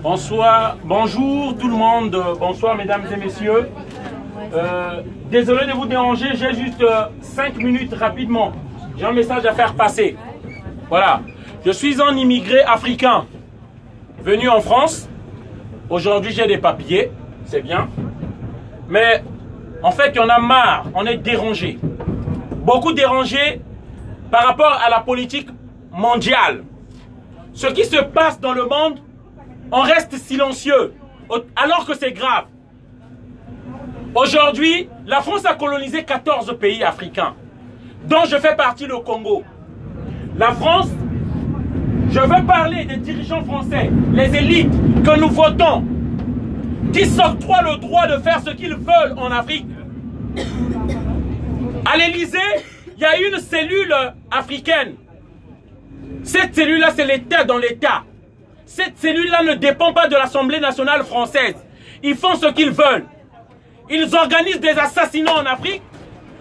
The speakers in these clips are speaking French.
Bonsoir, bonjour tout le monde, bonsoir mesdames et messieurs. Désolé de vous déranger, j'ai juste 5 minutes rapidement. J'ai un message à faire passer. Voilà, je suis un immigré africain venu en France. Aujourd'hui j'ai des papiers, c'est bien. Mais en fait il y en a marre, on est dérangé. Beaucoup dérangé par rapport à la politique mondiale. Ce qui se passe dans le monde, on reste silencieux, alors que c'est grave. Aujourd'hui, la France a colonisé 14 pays africains, dont je fais partie, le Congo. La France, je veux parler des dirigeants français, les élites que nous votons, qui s'octroient le droit de faire ce qu'ils veulent en Afrique. À l'Élysée, il y a une cellule africaine. Cette cellule-là, c'est l'État dans l'État. Cette cellule-là ne dépend pas de l'Assemblée nationale française. Ils font ce qu'ils veulent. Ils organisent des assassinats en Afrique,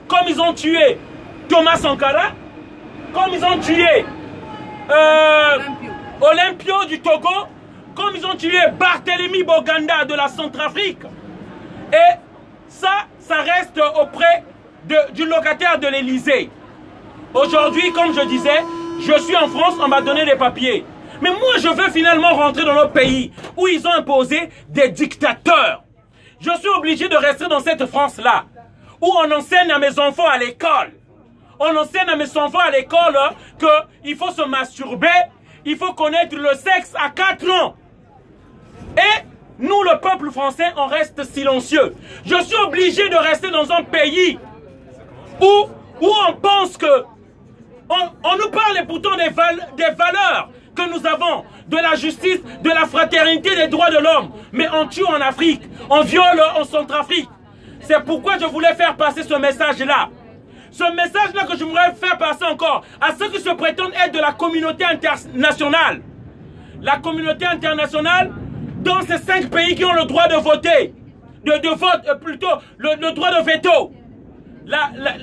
comme ils ont tué Thomas Sankara, comme ils ont tué Olympio du Togo, comme ils ont tué Barthélemy Boganda de la Centrafrique. Et ça reste auprès du locataire de l'Élysée. Aujourd'hui, comme je disais, je suis en France, on m'a donné des papiers. Mais moi, je veux finalement rentrer dans notre pays où ils ont imposé des dictateurs. Je suis obligé de rester dans cette France-là, où on enseigne à mes enfants à l'école. On enseigne à mes enfants à l'école qu'il faut se masturber, il faut connaître le sexe à 4 ans. Et nous, le peuple français, on reste silencieux. Je suis obligé de rester dans un pays où on pense que... On nous parle pourtant des valeurs que nous avons, de la justice, de la fraternité, des droits de l'homme. Mais on tue en Afrique, on viole en Centrafrique. C'est pourquoi je voulais faire passer ce message-là. Ce message-là que je voudrais faire passer encore à ceux qui se prétendent être de la communauté internationale. La communauté internationale, dans ces 5 pays qui ont le droit de voter, de vote, plutôt, le droit de veto.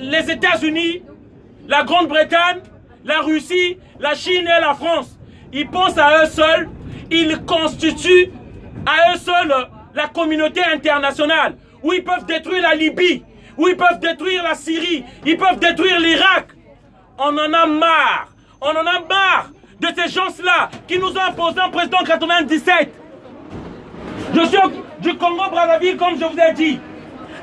Les États-Unis, la Grande-Bretagne, la Russie, la Chine et la France, ils pensent à eux seuls, ils constituent à eux seuls la communauté internationale, où ils peuvent détruire la Libye, où ils peuvent détruire la Syrie, ils peuvent détruire l'Irak. On en a marre, de ces gens-là qui nous ont imposé un président en 97. Je suis du Congo-Brazzaville, comme je vous ai dit.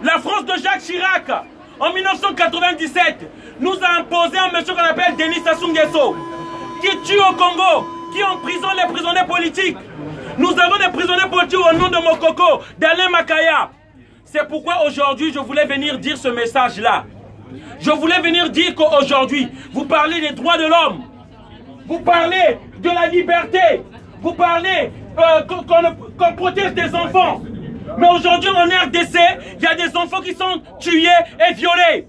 La France de Jacques Chirac, en 1997, nous a imposé un monsieur qu'on appelle Denis Sassou Nguesso, qui tue au Congo, qui emprisonne les prisonniers politiques. Nous avons des prisonniers politiques au nom de Mokoko, d'Alain Makaya. C'est pourquoi aujourd'hui, je voulais venir dire ce message-là. Je voulais venir dire qu'aujourd'hui, vous parlez des droits de l'homme, vous parlez de la liberté, vous parlez qu'on protège des enfants. Mais aujourd'hui, en RDC, il y a des enfants qui sont tués et violés.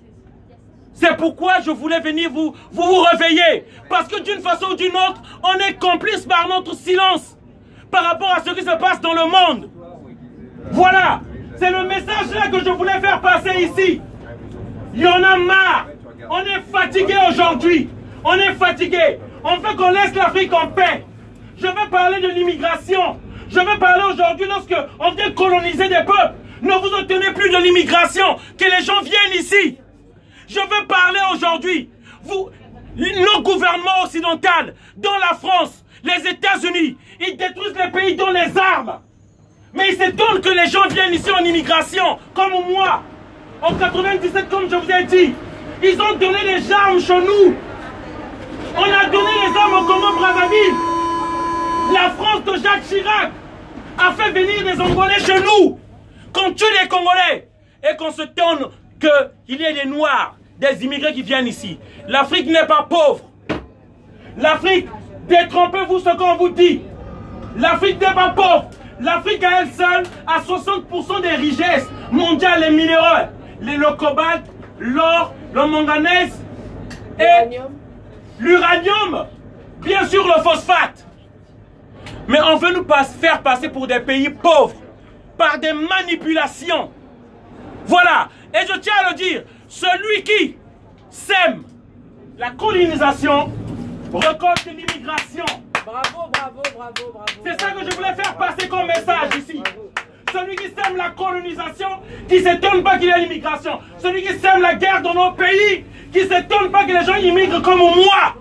C'est pourquoi je voulais venir vous réveiller. Parce que d'une façon ou d'une autre, on est complice par notre silence par rapport à ce qui se passe dans le monde. Voilà, c'est le message là que je voulais faire passer ici. Il y en a marre. On est fatigué aujourd'hui. On est fatigué. On veut qu'on laisse l'Afrique en paix. Je veux parler de l'immigration. Je veux parler aujourd'hui, lorsque on vient coloniser des peuples, ne vous obtenez plus de l'immigration, que les gens viennent ici. Je veux parler aujourd'hui, nos gouvernements occidentaux, dans la France, les États-Unis, ils détruisent les pays dans les armes. Mais ils s'étonnent que les gens viennent ici en immigration, comme moi. En 97, comme je vous ai dit, ils ont donné les armes chez nous. On a donné les armes au Congo-Brazzaville. La France de Jacques Chirac a fait venir des Angolais chez nous, qu'on tue les Congolais et qu'on se tourne qu'il y ait des Noirs, des immigrés qui viennent ici. L'Afrique n'est pas pauvre. L'Afrique, détrompez-vous ce qu'on vous dit. L'Afrique n'est pas pauvre. L'Afrique à elle seule a 60% des richesses mondiales et minéraux. Le cobalt, l'or, le manganèse et l'uranium. Bien sûr le phosphate. Mais on veut nous faire passer pour des pays pauvres par des manipulations. Voilà. Et je tiens à le dire, celui qui sème la colonisation récolte l'immigration. Bravo, bravo, bravo, bravo. C'est ça que je voulais faire passer comme la colonisation, qui ne s'étonne pas qu'il y ait l'immigration. Celui qui sème la guerre dans nos pays, qui ne s'étonne pas que les gens immigrent comme moi,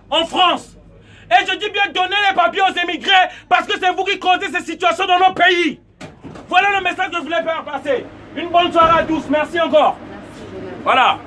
en France. Et je dis bien donner les papiers aux émigrés, parce que c'est vous qui causez ces situations dans nos pays. Voilà le message que je voulais faire passer. Une bonne soirée à tous. Merci encore. Voilà.